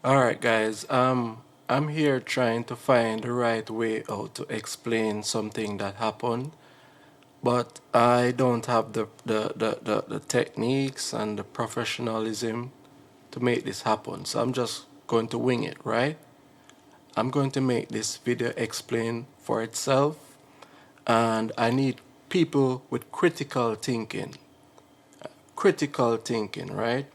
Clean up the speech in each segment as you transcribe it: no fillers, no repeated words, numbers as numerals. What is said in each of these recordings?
All right, guys. I'm here trying to find the right way out to explain something that happened, but I don't have the techniques and the professionalism to make this happen. So I'm just going to wing it, right? I'm going to make this video explain for itself, and I need people with critical thinking, right?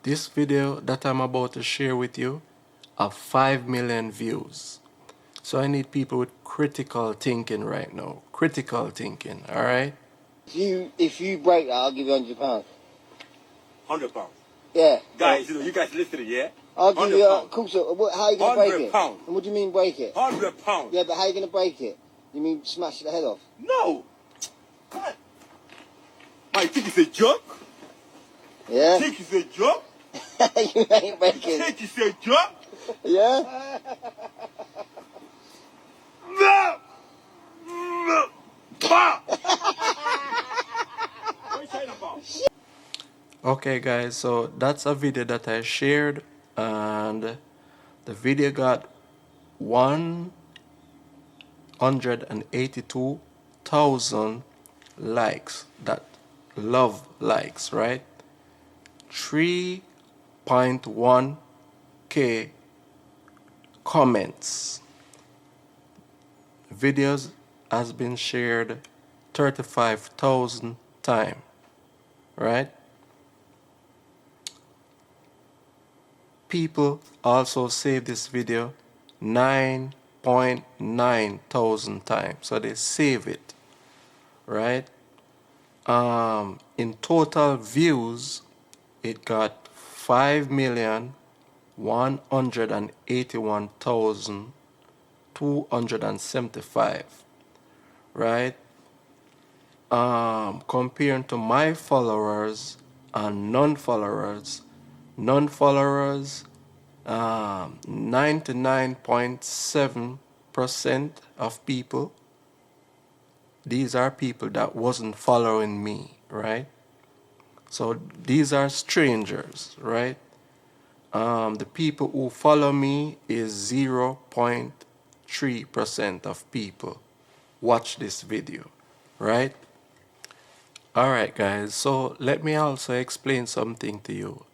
This video that I'm about to share with you have 5 million views. So I need people with critical thinking right now. Critical thinking, all right? If you break that, I'll give you £100. £100. Yeah. Guys, you guys listening, yeah? I'll give you £100. cool. So, how are you gonna break it? £100. And what do you mean break it? £100. Yeah, but how are you gonna break it? You mean smash the head off? No. God. My think it's a joke? Yeah. Think it's a joke? You ain't breaking. Think it's a joke? Yeah. No. No. Bah. What are you saying about? Okay, guys, so that's a video that I shared, and the video got 182,000 likes, that love likes, right? 3.1k comments. Videos has been shared 35,000 times, right? People also saved this video 9.9 thousand times. So they save it, right? In total views, it got 5,181,275, right? Comparing to my followers and non-followers, 99.7% of people, these are people that wasn't following me, right? So these are strangers, right? The people who follow me is 0.3% of people watch this video, right? All right, guys, so let me also explain something to you.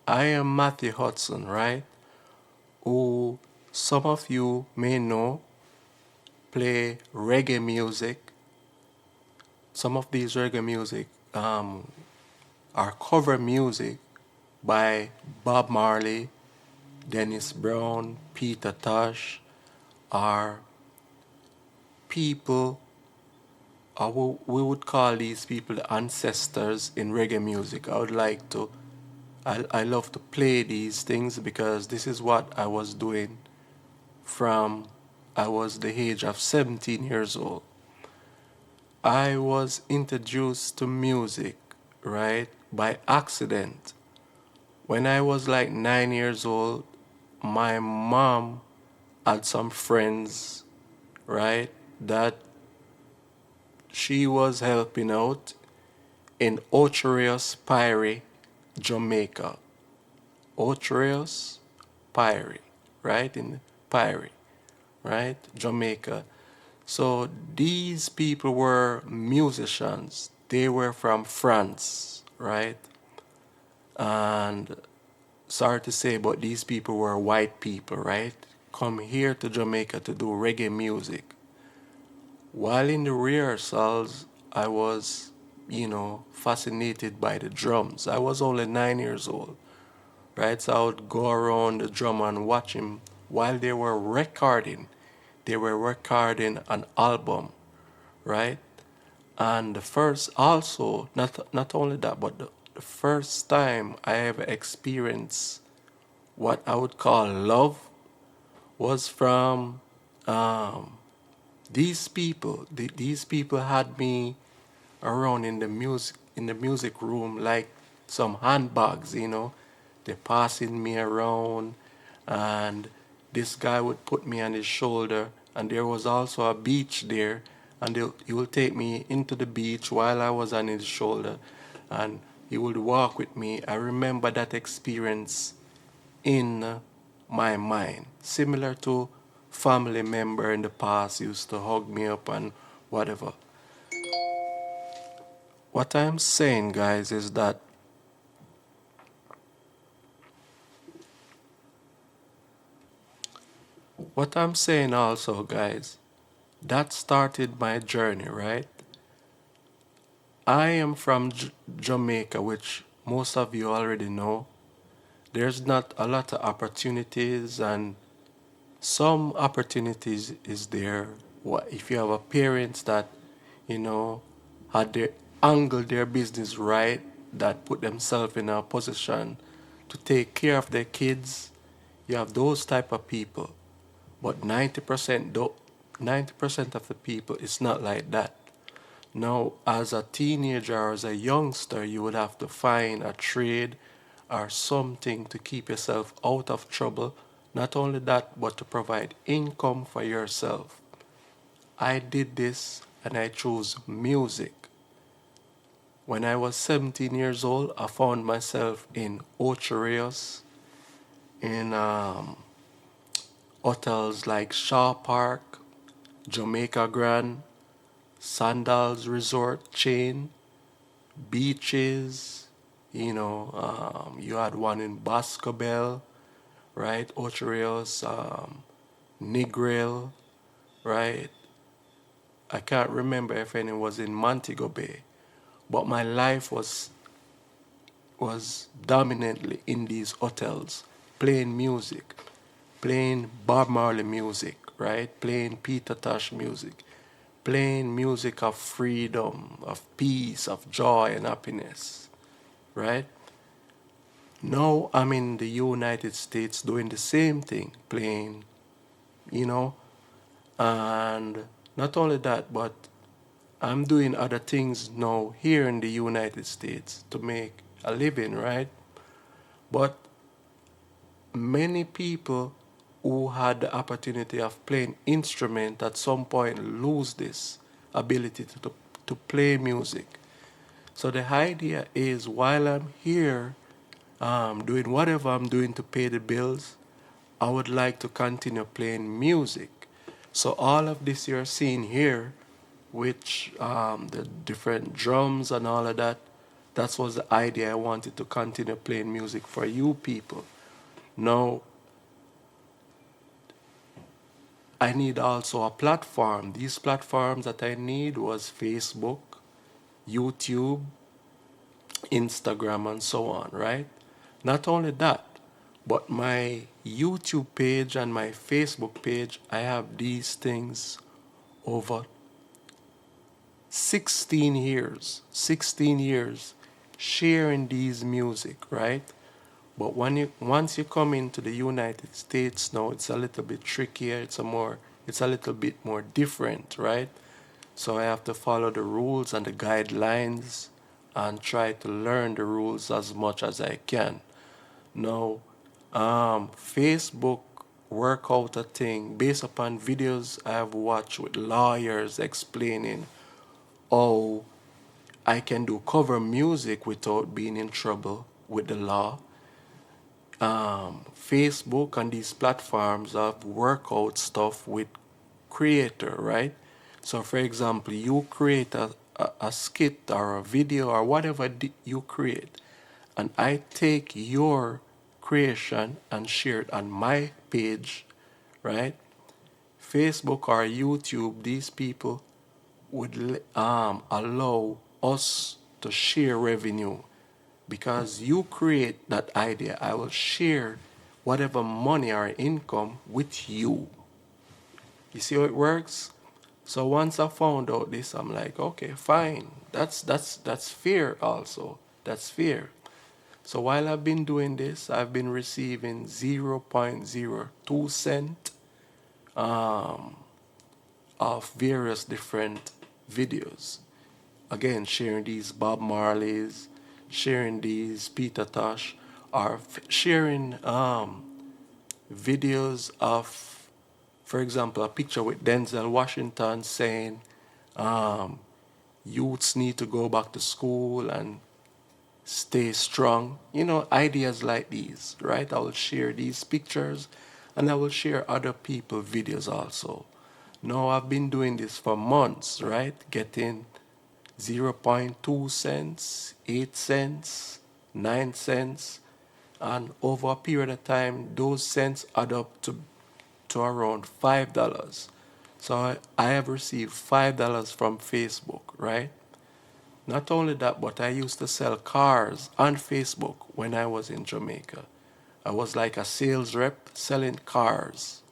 I am Matthew Hudson, right? Who some of you may know play reggae music. Some of these reggae music are cover music by Bob Marley, Dennis Brown, Peter Tosh, are people, or we would call these people the ancestors in reggae music. I love to play these things because this is what I was doing from I was the age of 17 years old. I was introduced to music, right, by accident. When I was like 9 years old, my mom had some friends, right, that she was helping out in Ocho Rios, Jamaica. Ocho Rios, right, in Pyre, right, Jamaica. So these people were musicians. They were from France, right? And sorry to say, but these people were white people, right? Come here to Jamaica to do reggae music. While in the rehearsals, I was, fascinated by the drums. I was only 9 years old, right? So I would go around the drummer and watch him while they were recording. They were recording an album, right? And the first, also, not only that, but the first time I ever experienced what I would call love was from these people. These people had me around in the music room like some handbags, They're passing me around, and this guy would put me on his shoulder, and there was also a beach there, and he would take me into the beach while I was on his shoulder, and he would walk with me. I remember that experience in my mind, similar to family member in the past used to hug me up and whatever. What I'm saying, guys, is that what I'm saying also, guys, that started my journey, right? I am from Jamaica, which most of you already know. There's not a lot of opportunities, and some opportunities is there. What if you have a parents that, you know, had their angle their business right, that put themselves in a position to take care of their kids. You have those type of people. But 90% 90% of the people, it's not like that. Now, as a teenager or as a youngster, you would have to find a trade or something to keep yourself out of trouble. Not only that, but to provide income for yourself. I did this and I chose music. When I was 17 years old, I found myself in Ocho Rios, in hotels like Shaw Park, Jamaica Grand, Sandals Resort chain, beaches. You had one in Boscobel, right? Ocho Rios, Negril, right? I can't remember if any was in Montego Bay, but my life was dominantly in these hotels, playing music, playing Bob Marley music, right? Playing Peter Tosh music, playing music of freedom, of peace, of joy and happiness, right? Now I'm in the United States doing the same thing, playing, you know, and not only that, but I'm doing other things now here in the United States to make a living, right? But many people who had the opportunity of playing instrument at some point lose this ability to play music. So the idea is while I'm here doing whatever I'm doing to pay the bills, I would like to continue playing music. So all of this you're seeing here, which the different drums and all of that, that was the idea. I wanted to continue playing music for you people. Now, I need also a platform. These platforms that I need was Facebook, YouTube, Instagram, and so on, right? Not only that, but my YouTube page and my Facebook page, I have these things over 16 years sharing these music, right? But once you come into the United States now, it's a little bit trickier. It's a little bit more different, right? So I have to follow the rules and the guidelines and try to learn the rules as much as I can. Now, Facebook work out a thing based upon videos I have watched with lawyers explaining how I can do cover music without being in trouble with the law. Facebook and these platforms have workout stuff with creator, right? So, for example, you create a skit or a video or whatever you create, and I take your creation and share it on my page, right? Facebook or YouTube, these people would allow us to share revenue because you create that idea. I will share whatever money or income with you. You see how it works? So once I found out this, I'm like, okay, fine. That's fair also. That's fair. So while I've been doing this, I've been receiving 0.02 cent um, of various different videos. Again, sharing these Bob Marleys, sharing these Peter Tosh, or sharing videos of, for example, a picture with Denzel Washington saying, um, youths need to go back to school and stay strong. Ideas like these, right? I will share these pictures and I will share other people videos also. Now I've been doing this for months, right? Getting zero point 0.2 cents, 8 cents, 9 cents, and over a period of time, those cents add up to around $5. So I have received $5 from Facebook, right? Not only that, but I used to sell cars on Facebook when I was in Jamaica. I was like a sales rep selling cars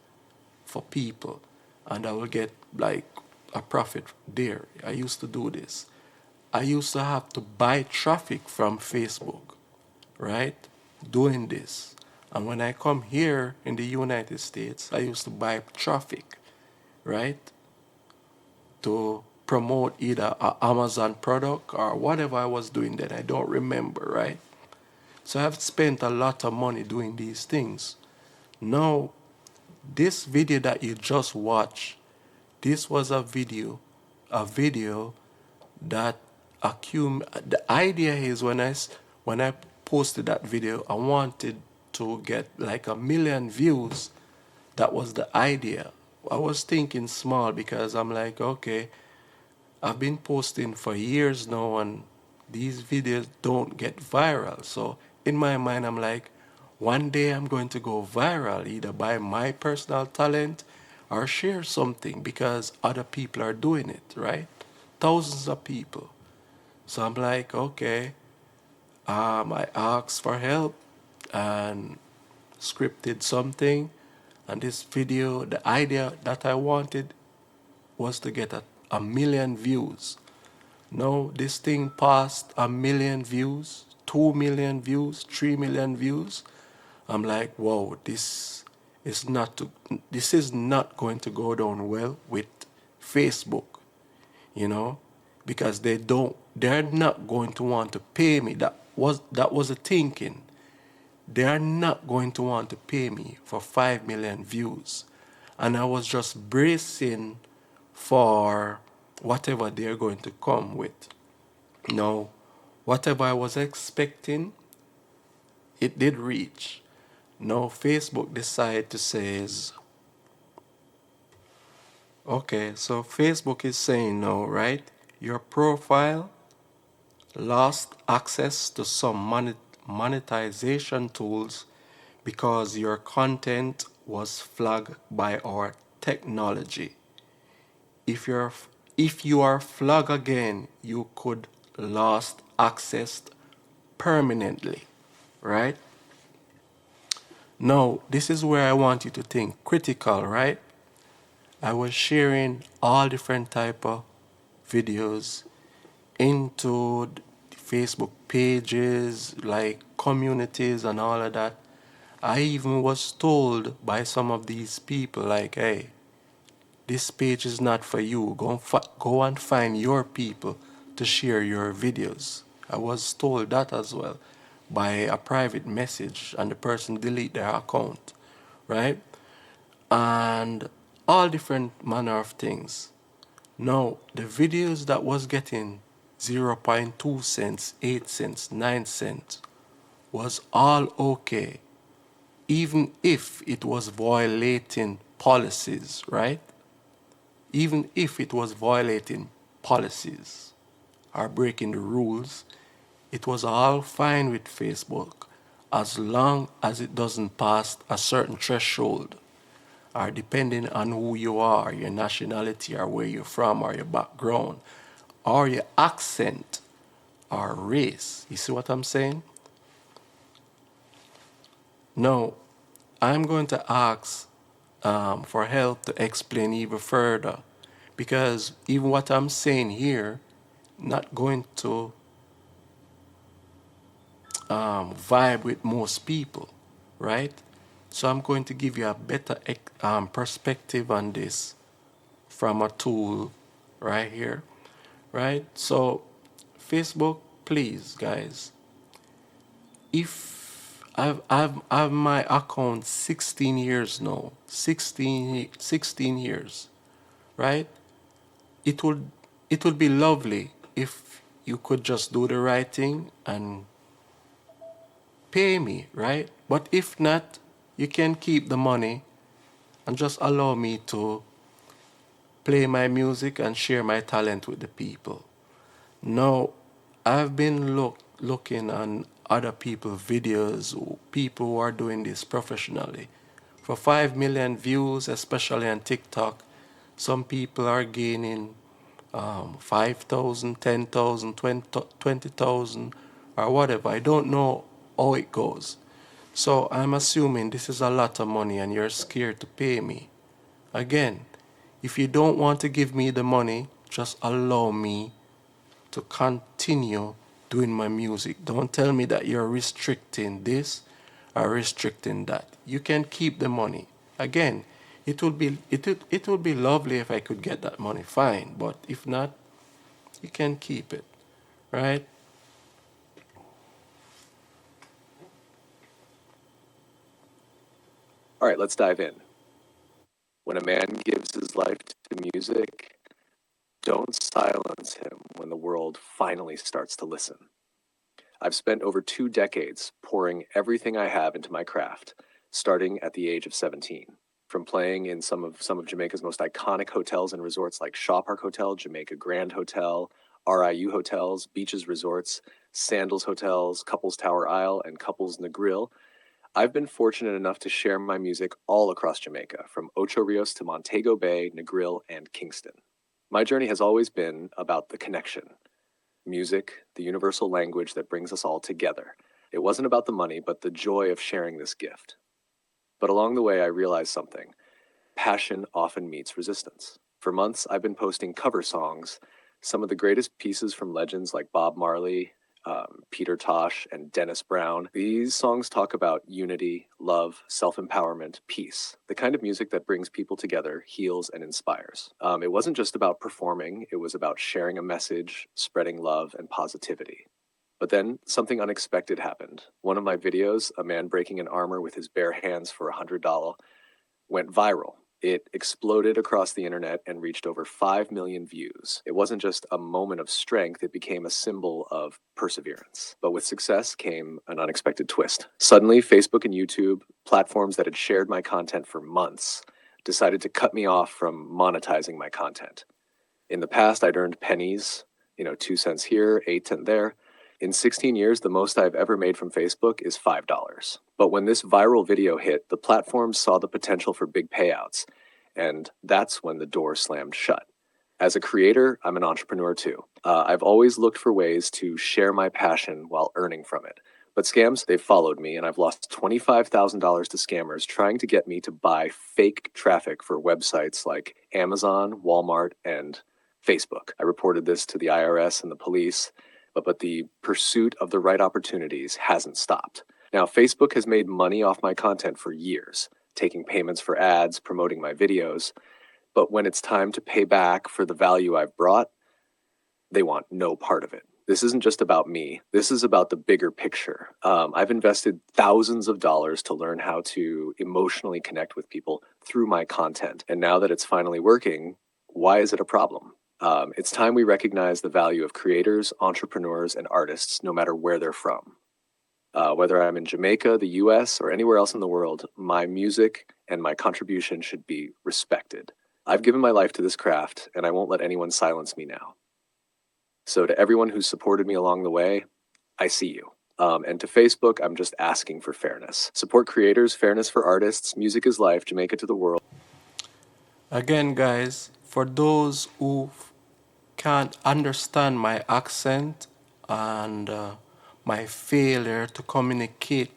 for people, and I will get like a profit there. I used to do this. I used to have to buy traffic from Facebook, right? Doing this. And when I come here in the United States, I used to buy traffic, right? To promote either an Amazon product or whatever I was doing then. I don't remember, right? So I've spent a lot of money doing these things. Now, this video that you just watched, this was a video that the idea is when I posted that video, I wanted to get like 1 million views. That was the idea. I was thinking small because I'm like, okay, I've been posting for years now and these videos don't get viral. So in my mind, I'm like, one day I'm going to go viral either by my personal talent or share something because other people are doing it, right? Thousands of people. So I'm like, okay, I asked for help and scripted something. And this video, the idea that I wanted was to get 1 million views. Now this thing passed 1 million views, 2 million views, 3 million views. I'm like, whoa, this is not going to go down well with Facebook, you know, because they're not going to want to pay me. That was the thinking. They are not going to want to pay me for 5 million views. And I was just bracing for whatever they're going to come with. Now, whatever I was expecting, it did reach. Now, Facebook decided to say, okay, so Facebook is saying now, right? Your profile lost access to some monetization tools because your content was flagged by our technology. If you are flagged again, you could lost access permanently, right? Now, this is where I want you to think critical, right? I was sharing all different type of videos into Facebook pages, like communities and all of that. I even was told by some of these people, like, hey, this page is not for you. Go and find your people to share your videos. I was told that as well by a private message, and the person delete their account, right? And all different manner of things. Now, the videos that was getting zero point 0.2 cents, 8 cents, 9 cents was all okay, even if it was violating policies, right? Even if it was violating policies or breaking the rules, it was all fine with Facebook as long as it doesn't pass a certain threshold, or depending on who you are, your nationality, or where you're from, or your background, or your accent, or race. You see what I'm saying? Now, I'm going to ask for help to explain even further, because even what I'm saying here, not going to vibe with most people, right? So I'm going to give you a better perspective on this from a tool right here, right? So Facebook, please, guys, if I've my account 16 years now, 16 years, right? It would be lovely if you could just do the right thing and pay me, right? But if not, you can keep the money and just allow me to play my music and share my talent with the people. Now, I've been looking on other people's videos, people who are doing this professionally. For 5 million views, especially on TikTok, some people are gaining 5,000, 10,000, 20,000, or whatever. I don't know how it goes. So I'm assuming this is a lot of money and you're scared to pay me. Again, if you don't want to give me the money, just allow me to continue doing my music. Don't tell me that you're restricting this or restricting that. You can keep the money. Again, it would be lovely if I could get that money, fine. But if not, you can keep it, right? All right, let's dive in. When a man gives his life to music, don't silence him when the world finally starts to listen. I've spent over 2 decades pouring everything I have into my craft, starting at the age of 17. From playing in some of Jamaica's most iconic hotels and resorts like Shaw Park Hotel, Jamaica Grand Hotel, RIU Hotels, Beaches Resorts, Sandals Hotels, Couples Tower Isle, and Couples Negril, I've been fortunate enough to share my music all across Jamaica, from Ocho Rios to Montego Bay, Negril, and Kingston. My journey has always been about the connection. Music, the universal language that brings us all together. It wasn't about the money, but the joy of sharing this gift. But along the way, I realized something. Passion often meets resistance. For months, I've been posting cover songs, some of the greatest pieces from legends like Bob Marley, Peter Tosh, and Dennis Brown. These songs talk about unity, love, self-empowerment, peace, the kind of music that brings people together, heals, and inspires. It wasn't just about performing, it was about sharing a message, spreading love, and positivity. But then something unexpected happened. One of my videos, a man breaking an armor with his bare hands for $100, went viral. It exploded across the internet and reached over 5 million views. It wasn't just a moment of strength, it became a symbol of perseverance. But with success came an unexpected twist. Suddenly, Facebook and YouTube, platforms that had shared my content for months, decided to cut me off from monetizing my content. In the past, I'd earned pennies, 2 cents here, 8 cents there. In 16 years, the most I've ever made from Facebook is $5. But when this viral video hit, the platforms saw the potential for big payouts, and that's when the door slammed shut. As a creator, I'm an entrepreneur too. I've always looked for ways to share my passion while earning from it. But scams, they've followed me, and I've lost $25,000 to scammers trying to get me to buy fake traffic for websites like Amazon, Walmart, and Facebook. I reported this to the IRS and the police, but the pursuit of the right opportunities hasn't stopped. Now, Facebook has made money off my content for years, taking payments for ads, promoting my videos. But when it's time to pay back for the value I've brought, they want no part of it. This isn't just about me. This is about the bigger picture. I've invested thousands of dollars to learn how to emotionally connect with people through my content. And now that it's finally working, why is it a problem? It's time we recognize the value of creators, entrepreneurs, and artists, no matter where they're from. Whether I'm in Jamaica, the US, or anywhere else in the world, my music and my contribution should be respected. I've given my life to this craft, and I won't let anyone silence me now. So to everyone who's supported me along the way, I see you. And to Facebook, I'm just asking for fairness. Support creators, fairness for artists, music is life, Jamaica to the world. Again, guys, for those who can't understand my accent and my failure to communicate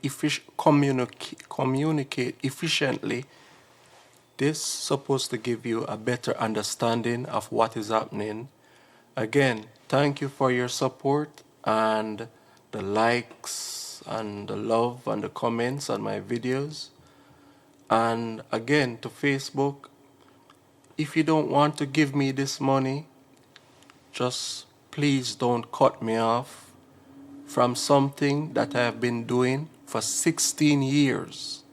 efficiently, this is supposed to give you a better understanding of what is happening. Again, thank you for your support and the likes and the love and the comments on my videos. And again, to Facebook, if you don't want to give me this money, just please don't cut me off from something that I have been doing for 16 years.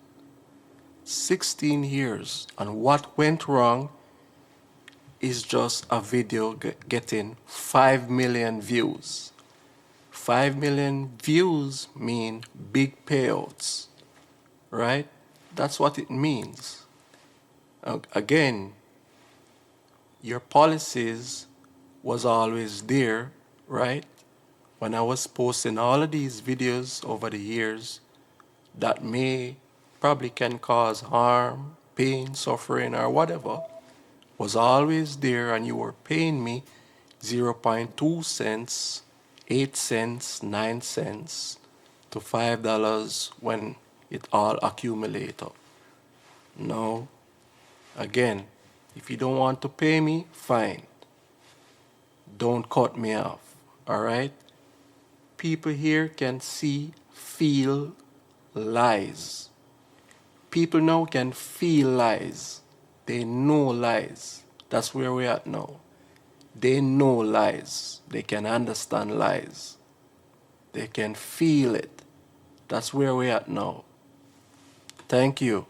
16 years. And what went wrong is just a video getting 5 million views. 5 million views mean big payouts, right? That's what it means. Again, your policies was always there, right? When I was posting all of these videos over the years that may probably can cause harm, pain, suffering, or whatever, was always there, and you were paying me zero point 0.2 cents, 8 cents, 9 cents to $5 when it all accumulated up. Now, again, if you don't want to pay me, fine. Don't cut me off, all right? People here can see, feel lies. People now can feel lies. They know lies. That's where we're at now. They know lies. They can understand lies. They can feel it. That's where we're at now. Thank you.